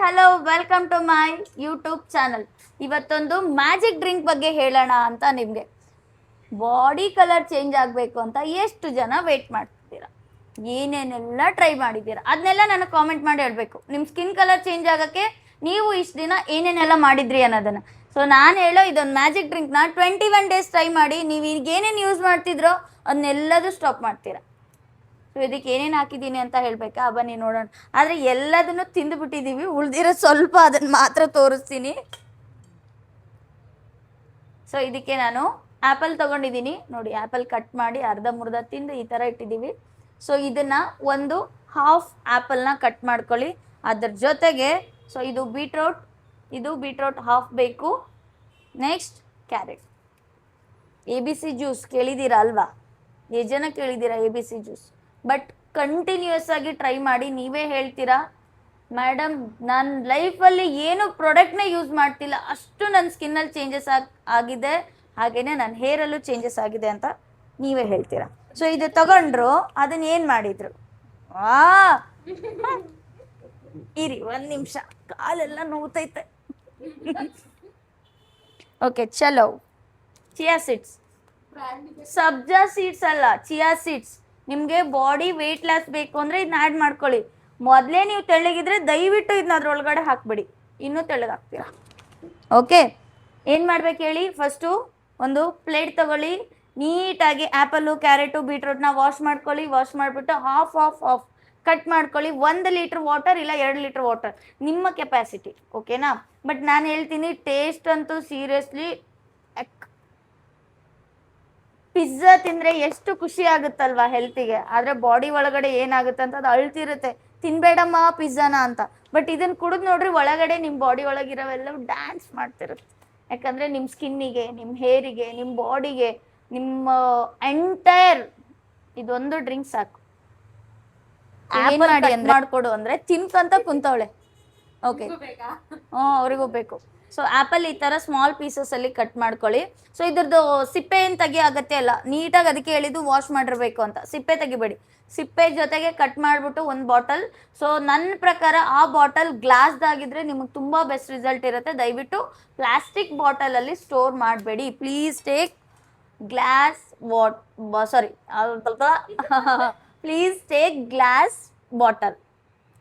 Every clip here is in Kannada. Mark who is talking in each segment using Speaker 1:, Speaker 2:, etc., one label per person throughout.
Speaker 1: Hello, welcome to my YouTube channel. ಇವತ್ತೊಂದು ಮ್ಯಾಜಿಕ್ ಡ್ರಿಂಕ್ ಬಗ್ಗೆ ಹೇಳೋಣ ಅಂತ ನಿಮಗೆ. ಬಾಡಿ ಕಲರ್ ಚೇಂಜ್ ಆಗಬೇಕು ಅಂತ ಎಷ್ಟು ಜನ ವೇಟ್ ಮಾಡ್ತಿದ್ದೀರಾ, ಏನೇನೆಲ್ಲ ಟ್ರೈ ಮಾಡಿದ್ದೀರಾ, ಅದನ್ನೆಲ್ಲ ನನಗೆ ಕಾಮೆಂಟ್ ಮಾಡಿ ಹೇಳಬೇಕು. ನಿಮ್ಮ ಸ್ಕಿನ್ ಕಲರ್ ಚೇಂಜ್ ಆಗೋಕ್ಕೆ ನೀವು ಇಷ್ಟು ದಿನ ಏನೇನೆಲ್ಲ ಮಾಡಿದ್ರಿ ಅನ್ನೋದನ್ನು. ಸೊ ನಾನು ಹೇಳೋ ಇದೊಂದು ಮ್ಯಾಜಿಕ್ ಡ್ರಿಂಕ್ನ 21 ಡೇಸ್ ಟ್ರೈ ಮಾಡಿ ನೀವು ಈಗ ಏನೇನು ಯೂಸ್ ಮಾಡ್ತಿದ್ರೋ ಅದನ್ನೆಲ್ಲದೂ ಸ್ಟಾಪ್ ಮಾಡ್ತೀರಾ. ಸೊ ಇದಕ್ಕೆ ಏನೇನು ಹಾಕಿದ್ದೀನಿ ಅಂತ ಹೇಳಬೇಕಾ? ಬನ್ನಿ ನೋಡೋಣ. ಆದರೆ ಎಲ್ಲದನ್ನು ತಿಂದುಬಿಟ್ಟಿದ್ದೀವಿ, ಉಳಿದಿರೋ ಸ್ವಲ್ಪ ಅದನ್ನು ಮಾತ್ರ ತೋರಿಸ್ತೀನಿ. ಸೊ ಇದಕ್ಕೆ ನಾನು ಆ್ಯಪಲ್ ತೊಗೊಂಡಿದ್ದೀನಿ ನೋಡಿ. ಆ್ಯಪಲ್ ಕಟ್ ಮಾಡಿ ಅರ್ಧ ಮುರ್ಧ ತಿಂದು ಈ ಥರ ಇಟ್ಟಿದ್ದೀವಿ. ಸೊ ಇದನ್ನು ಒಂದು ಹಾಫ್ ಆ್ಯಪಲ್ನ ಕಟ್ ಮಾಡ್ಕೊಳ್ಳಿ. ಅದ್ರ ಜೊತೆಗೆ ಇದು ಬೀಟ್ರೋಟ್ ಹಾಫ್ ಬೇಕು. Next carrot. ABC ಜ್ಯೂಸ್ ಕೇಳಿದ್ದೀರಾ ಅಲ್ವಾ? ಎಷ್ಟು ಜನ ಕೇಳಿದ್ದೀರಾ ABC ಜ್ಯೂಸ್? ಬಟ್ ಕಂಟಿನ್ಯೂಸ್ ಆಗಿ ಟ್ರೈ ಮಾಡಿ ನೀವೇ ಹೇಳ್ತೀರಾ, ಮೇಡಮ್ ನಾನು ಲೈಫಲ್ಲಿ ಏನು ಪ್ರಾಡಕ್ಟ್ನೇ ಯೂಸ್ ಮಾಡ್ತಿಲ್ಲ, ಅಷ್ಟು ನನ್ನ ಸ್ಕಿನ್ನಲ್ಲಿ ಚೇಂಜಸ್ ಆಗಿದೆ, ಹಾಗೆಯೇ ನನ್ನ ಹೇರಲ್ಲೂ ಚೇಂಜಸ್ ಆಗಿದೆ ಅಂತ ನೀವೇ ಹೇಳ್ತೀರಾ. ಸೊ ಇದು ತಗೊಂಡ್ರು, ಅದನ್ನ ಏನು ಮಾಡಿದ್ರು? ಇರಿ ಒಂದು ನಿಮಿಷ, ಕಾಲೆಲ್ಲ ನೋವ್ತೈತೆ. ಓಕೆ ಚಲೋ. ಚಿಯಾ ಸೀಡ್ಸ್, ಸಬ್ಜಾ ಸೀಡ್ಸ್ ಅಲ್ಲ, ಚಿಯಾ ಸೀಡ್ಸ್. ನಿಮಗೆ ಬಾಡಿ ವೆಯ್ಟ್ ಲಾಸ್ ಬೇಕು ಅಂದರೆ ಇದನ್ನ ಆ್ಯಡ್ ಮಾಡ್ಕೊಳ್ಳಿ. ಮೊದಲೇ ನೀವು ತೆಳ್ಳಗಿದ್ರೆ ದಯವಿಟ್ಟು ಇದನ್ನ ಅದ್ರೊಳಗಡೆ ಹಾಕ್ಬಿಡಿ, ಇನ್ನೂ ತೆಳ್ಳಗಾಗ್ತೀರಾ. ಓಕೆ, ಏನು ಮಾಡ್ಬೇಕು ಹೇಳಿ? ಫಸ್ಟು ಒಂದು ಪ್ಲೇಟ್ ತಗೊಳ್ಳಿ, ನೀಟಾಗಿ ಆ್ಯಪಲ್ಲು, ಕ್ಯಾರೆಟು, ಬೀಟ್ರೂಟ್ನ ವಾಶ್ ಮಾಡ್ಕೊಳ್ಳಿ. ವಾಶ್ ಮಾಡಿಬಿಟ್ಟು ಹಾಫ್ ಕಟ್ ಮಾಡ್ಕೊಳ್ಳಿ. 1 ಲೀಟ್ರ್ ವಾಟರ್ ಇಲ್ಲ 2 ಲೀಟ್ರ್ ವಾಟರ್, ನಿಮ್ಮ ಕೆಪಾಸಿಟಿ. ಓಕೆನಾ? ಬಟ್ ನಾನು ಹೇಳ್ತೀನಿ, ಟೇಸ್ಟ್ ಅಂತೂ ಸೀರಿಯಸ್ಲಿ ಪಿಜ್ಜಾ ತಿಂದರೆ ಎಷ್ಟು ಖುಷಿ ಆಗುತ್ತಲ್ವಾ ಹೆಲ್ತಿಗೆ, ಆದರೆ ಬಾಡಿ ಒಳಗಡೆ ಏನಾಗುತ್ತೆ ಅಂತ ಅದು ಅಳ್ತಿರುತ್ತೆ, ತಿನ್ಬೇಡಮ್ಮ ಪಿಜ್ಜಾನ ಅಂತ. ಬಟ್ ಇದನ್ನು ಕುಡಿದು ನೋಡ್ರಿ, ಒಳಗಡೆ ನಿಮ್ಮ ಬಾಡಿ ಒಳಗಿರೋವೆಲ್ಲ ಡ್ಯಾನ್ಸ್ ಮಾಡ್ತಿರುತ್ತೆ. ಯಾಕಂದರೆ ನಿಮ್ಮ ಸ್ಕಿನ್ನಿಗೆ, ನಿಮ್ಮ ಹೇರಿಗೆ, ನಿಮ್ಮ ಬಾಡಿಗೆ, ನಿಮ್ಮ ಎಂಟೈರ್ ಇದೊಂದು ಡ್ರಿಂಕ್ ಸಾಕು. ಏನು ಮಾಡಿ ಮಾಡಿಕೊಡು ಅಂದರೆ ತಿನ್ಕಂತ ಕುಂತವಳೆ. ಓಕೆ, ಅವ್ರಿಗೂ ಬೇಕು. ಸೊ ಆ್ಯಪಲ್ ಈ ಥರ ಸ್ಮಾಲ್ ಪೀಸಸಲ್ಲಿ ಕಟ್ ಮಾಡ್ಕೊಳ್ಳಿ. ಸೊ ಇದ್ರದ್ದು ಸಿಪ್ಪೆ ಏನು ತೆಗಿ ಅಗತ್ಯ ಇಲ್ಲ, ನೀಟಾಗಿ ಅದಕ್ಕೆ ಹೇಳಿದ್ದು ವಾಶ್ ಮಾಡಿರಬೇಕು ಅಂತ. ಸಿಪ್ಪೆ ತೆಗಿಬೇಡಿ, ಸಿಪ್ಪೆ ಜೊತೆಗೆ ಕಟ್ ಮಾಡಿಬಿಟ್ಟು ಒಂದು ಬಾಟಲ್. ಸೊ ನನ್ನ ಪ್ರಕಾರ ಆ ಬಾಟಲ್ ಗ್ಲಾಸ್ದಾಗಿದ್ರೆ ನಿಮಗೆ ತುಂಬ ಬೆಸ್ಟ್ ರಿಸಲ್ಟ್ ಇರುತ್ತೆ. ದಯವಿಟ್ಟು ಪ್ಲಾಸ್ಟಿಕ್ ಬಾಟಲಲ್ಲಿ ಸ್ಟೋರ್ ಮಾಡಬೇಡಿ. Please take glass please take glass bottle.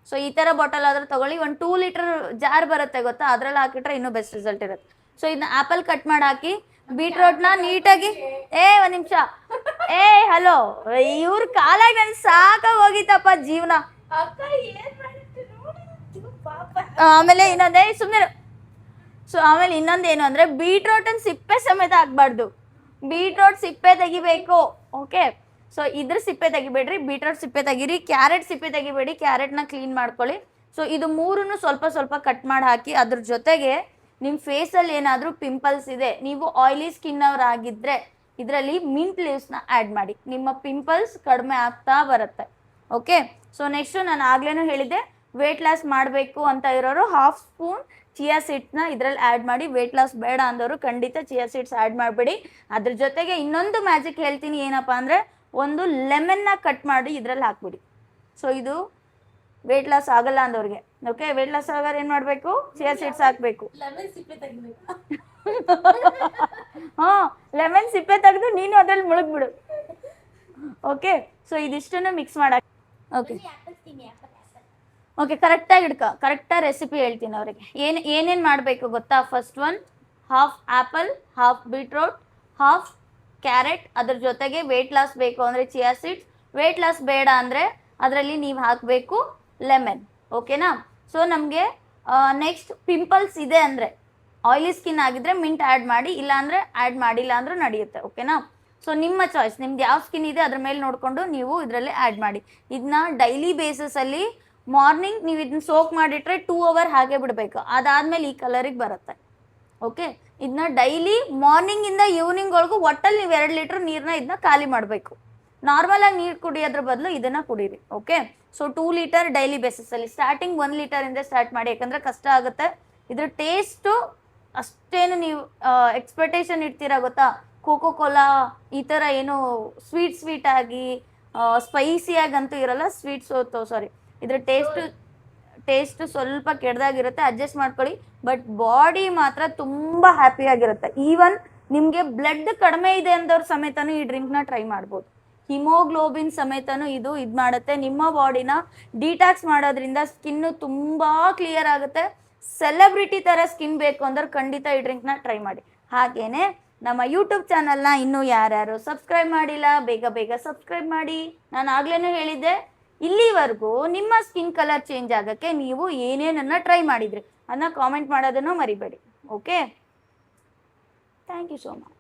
Speaker 1: So ಈ ಥರ ಬಾಟಲ್ ಆದರೂ ತೊಗೊಳ್ಳಿ. ಒಂದು 2 ಲೀಟರ್ ಜಾರ್ ಬರುತ್ತೆ ಗೊತ್ತಾ, ಅದರಲ್ಲಿ ಹಾಕಿಟ್ರೆ ಇನ್ನೂ ಬೆಸ್ಟ್ ರಿಸಲ್ಟ್ ಇರುತ್ತೆ. ಸೊ ಇದನ್ನ ಆ್ಯಪಲ್ ಕಟ್ ಮಾಡಿ ಹಾಕಿ, ಬೀಟ್ರೋಟ್ನ ನೀಟಾಗಿ ಒಂದು ನಿಮಿಷ. ಹಲೋ, ಇವ್ರ ಕಾಲಾಗಿ ನನ್ಗೆ ಸಾಕಾಗಿ ಹೋಗಿತ್ತಪ್ಪ ಜೀವನ. ಆಮೇಲೆ ಇನ್ನೊಂದೇ ಸುಮ್ಮನೆ. ಸೊ ಆಮೇಲೆ ಇನ್ನೊಂದೇನು ಅಂದರೆ ಬೀಟ್ರೋಟನ್ನು ಸಿಪ್ಪೆ ಸಮೇತ ಹಾಕ್ಬಾರ್ದು, ಬೀಟ್ರೋಟ್ ಸಿಪ್ಪೆ ತೆಗಿಬೇಕು. ಓಕೆ, ಸೊ ಇದ್ರ ಸಿಪ್ಪೆ ತೆಗಿಬೇಡ್ರಿ, ಬೀಟ್ರೋಟ್ ಸಿಪ್ಪೆ ತೆಗೀರಿ. ಕ್ಯಾರೆಟ್ ಸಿಪ್ಪೆ ತೆಗಿಬೇಡಿ, ಕ್ಯಾರೆಟ್ನ ಕ್ಲೀನ್ ಮಾಡ್ಕೊಳ್ಳಿ. ಸೊ ಇದು ಮೂರನ್ನು ಸ್ವಲ್ಪ ಕಟ್ ಮಾಡಿ ಹಾಕಿ. ಅದ್ರ ಜೊತೆಗೆ ನಿಮ್ಮ ಫೇಸಲ್ಲಿ ಏನಾದರೂ ಪಿಂಪಲ್ಸ್ ಇದೆ, ನೀವು ಆಯಿಲಿ ಸ್ಕಿನ್ ಅವರಾಗಿದ್ದರೆ ಇದರಲ್ಲಿ ಮಿಂಟ್ ಲೀವ್ಸ್ನ ಆ್ಯಡ್ ಮಾಡಿ, ನಿಮ್ಮ ಪಿಂಪಲ್ಸ್ ಕಡಿಮೆ ಆಗ್ತಾ ಬರುತ್ತೆ. ಓಕೆ, ಸೊ ನೆಕ್ಸ್ಟು ನಾನು ಆಗ್ಲೇ ಹೇಳಿದ್ದೆ, ವೆಯ್ಟ್ ಲಾಸ್ ಮಾಡಬೇಕು ಅಂತ ಇರೋರು ಹಾಫ್ ಸ್ಪೂನ್ ಚಿಯಾ ಸೀಡ್ಸ್ನ ಇದರಲ್ಲಿ ಆ್ಯಡ್ ಮಾಡಿ. ವೆಯ್ಟ್ ಲಾಸ್ ಬೇಡ ಅಂದವರು ಖಂಡಿತ ಚಿಯಾ ಸೀಡ್ಸ್ ಆ್ಯಡ್ ಮಾಡಬೇಡಿ. ಅದ್ರ ಜೊತೆಗೆ ಇನ್ನೊಂದು ಮ್ಯಾಜಿಕ್ ಹೇಳ್ತೀನಿ, ಏನಪ್ಪ ಅಂದರೆ ಒಂದು ಲೆಮನ್ನ ಕಟ್ ಮಾಡಿ ಇದರಲ್ಲಿ ಹಾಕ್ಬಿಡಿ. ಸೊ ಇದು ವೆಯ್ಟ್ ಲಾಸ್ ಆಗಲ್ಲ ಅಂದವ್ರಿಗೆ. ಓಕೆ, ವೆಯ್ಟ್ ಲಾಸ್ ಆಗೋರು ಏನು ಮಾಡಬೇಕು? ಚಿಯಾ ಸೀಡ್ಸ್ ಹಾಕಬೇಕು. ಹಾಂ, ಲೆಮನ್ ಸಿಪ್ಪೆ ತೆಗೆದು ನೀನು ಅದ್ರಲ್ಲಿ ಮುಳುಗ್ಬಿಡು. ಓಕೆ, ಸೊ ಇದಿಷ್ಟನ್ನು ಮಿಕ್ಸ್ ಮಾಡಕ್ಕೆ. ಓಕೆ, ಕರೆಕ್ಟಾಗಿ ಕರೆಕ್ಟಾಗಿ ರೆಸಿಪಿ ಹೇಳ್ತೀನಿ ಅವರಿಗೆ. ಏನೇನು ಮಾಡಬೇಕು ಗೊತ್ತಾ? First half apple, half beetroot, half carrot. ಅದ್ರ ಜೊತೆಗೆ ವೆಯ್ಟ್ ಲಾಸ್ ಬೇಕು ಅಂದರೆ ಚಿಯಾ ಸೀಡ್ಸ್, ವೆಯ್ಟ್ ಲಾಸ್ ಬೇಡ ಅಂದರೆ ಅದರಲ್ಲಿ ನೀವು ಹಾಕಬೇಕು ಲೆಮನ್. ಓಕೆನಾ? ಸೊ ನಮಗೆ ನೆಕ್ಸ್ಟ್ ಪಿಂಪಲ್ಸ್ ಇದೆ ಅಂದರೆ, ಆಯಿಲಿ ಸ್ಕಿನ್ ಆಗಿದ್ರೆ ಮಿಂಟ್ ಆ್ಯಡ್ ಮಾಡಿ, ಇಲ್ಲಾಂದರೆ ಆ್ಯಡ್ ಮಾಡಿಲ್ಲ ಅಂದರೂ ನಡೆಯುತ್ತೆ. ಓಕೆನಾ? ಸೊ ನಿಮ್ಮ ಚಾಯ್ಸ್, ನಿಮ್ದು ಯಾವ ಸ್ಕಿನ್ ಇದೆ ಅದ್ರ ಮೇಲೆ ನೋಡಿಕೊಂಡು ನೀವು ಇದರಲ್ಲಿ ಆ್ಯಡ್ ಮಾಡಿ. ಇದನ್ನ ಡೈಲಿ ಬೇಸಿಸಲ್ಲಿ ಮಾರ್ನಿಂಗ್ ನೀವು ಇದನ್ನ ಸೋಕ್ ಮಾಡಿಟ್ರೆ 2 ಅವರ್ ಹಾಗೆ ಬಿಡಬೇಕು, ಅದಾದಮೇಲೆ ಈ ಕಲರಿಗೆ ಬರುತ್ತೆ. ಓಕೆ, ಇದನ್ನ ಡೈಲಿ ಮಾರ್ನಿಂಗಿಂದ ಈವ್ನಿಂಗ್ವರೆಗೂ ಒಟ್ಟಲ್ಲಿ ನೀವು 2 ಲೀಟ್ರ್ ನೀರನ್ನ ಇದನ್ನ ಖಾಲಿ ಮಾಡಬೇಕು. ನಾರ್ಮಲಾಗಿ ನೀರು ಕುಡಿಯೋದ್ರ ಬದಲು ಇದನ್ನು ಕುಡೀರಿ. ಓಕೆ, ಸೊ 2 ಲೀಟರ್ ಡೈಲಿ ಬೇಸಿಸಲ್ಲಿ. ಸ್ಟಾರ್ಟಿಂಗ್ 1 ಲೀಟರಿಂದ ಸ್ಟಾರ್ಟ್ ಮಾಡಿ, ಯಾಕಂದರೆ ಕಷ್ಟ ಆಗುತ್ತೆ. ಇದ್ರ ಟೇಸ್ಟು ಅಷ್ಟೇನು ನೀವು ಎಕ್ಸ್ಪೆಕ್ಟೇಷನ್ ಇಡ್ತೀರಾ ಗೊತ್ತಾ? ಕೋಕೋ ಕೋಲಾ ಈ ಥರ ಏನು ಸ್ವೀಟ್ ಆಗಿ ಸ್ಪೈಸಿಯಾಗಂತೂ ಇರಲ್ಲ. ಇದ್ರ ಟೇಸ್ಟು ಟೇಸ್ಟ್ ಸ್ವಲ್ಪ ಕೆಡ್ದಾಗಿರುತ್ತೆ, ಅಡ್ಜಸ್ಟ್ ಮಾಡ್ಕೊಳ್ಳಿ. ಬಟ್ ಬಾಡಿ ಮಾತ್ರ ತುಂಬ ಹ್ಯಾಪಿಯಾಗಿರುತ್ತೆ. ಈವನ್ ನಿಮಗೆ ಬ್ಲಡ್ ಕಡಿಮೆ ಇದೆ ಅಂದವ್ರ ಸಮೇತನೂ ಈ ಡ್ರಿಂಕ್ನ ಟ್ರೈ ಮಾಡ್ಬೋದು. ಹಿಮೋಗ್ಲೋಬಿನ್ ಸಮೇತನೂ ಇದು ಮಾಡುತ್ತೆ. ನಿಮ್ಮ ಬಾಡಿನ ಡಿಟಾಕ್ಸ್ ಮಾಡೋದ್ರಿಂದ ಸ್ಕಿನ್ನು ತುಂಬ ಕ್ಲಿಯರ್ ಆಗುತ್ತೆ. ಸೆಲೆಬ್ರಿಟಿ ಥರ ಸ್ಕಿನ್ ಬೇಕು ಅಂದ್ರೆ ಖಂಡಿತ ಈ ಡ್ರಿಂಕ್ನ ಟ್ರೈ ಮಾಡಿ. ಹಾಗೇನೆ ನಮ್ಮ ಯೂಟ್ಯೂಬ್ ಚಾನಲ್ನ ಇನ್ನೂ ಯಾರ್ಯಾರು ಸಬ್ಸ್ಕ್ರೈಬ್ ಮಾಡಿಲ್ಲ, ಬೇಗ ಬೇಗ ಸಬ್ಸ್ಕ್ರೈಬ್ ಮಾಡಿ. ನಾನು ಆಗ್ಲೇ ಹೇಳಿದ್ದೆ, ಇಲ್ಲಿವರೆಗೂ ನಿಮ್ಮ ಸ್ಕಿನ್ ಕಲರ್ ಚೇಂಜ್ ಆಗೋಕ್ಕೆ ನೀವು ಏನೇನನ್ನ ಟ್ರೈ ಮಾಡಿದ್ರಿ ಅದನ್ನ ಕಾಮೆಂಟ್ ಮಾಡೋದನ್ನು ಮರಿಬೇಡಿ. Okay, thank you so much.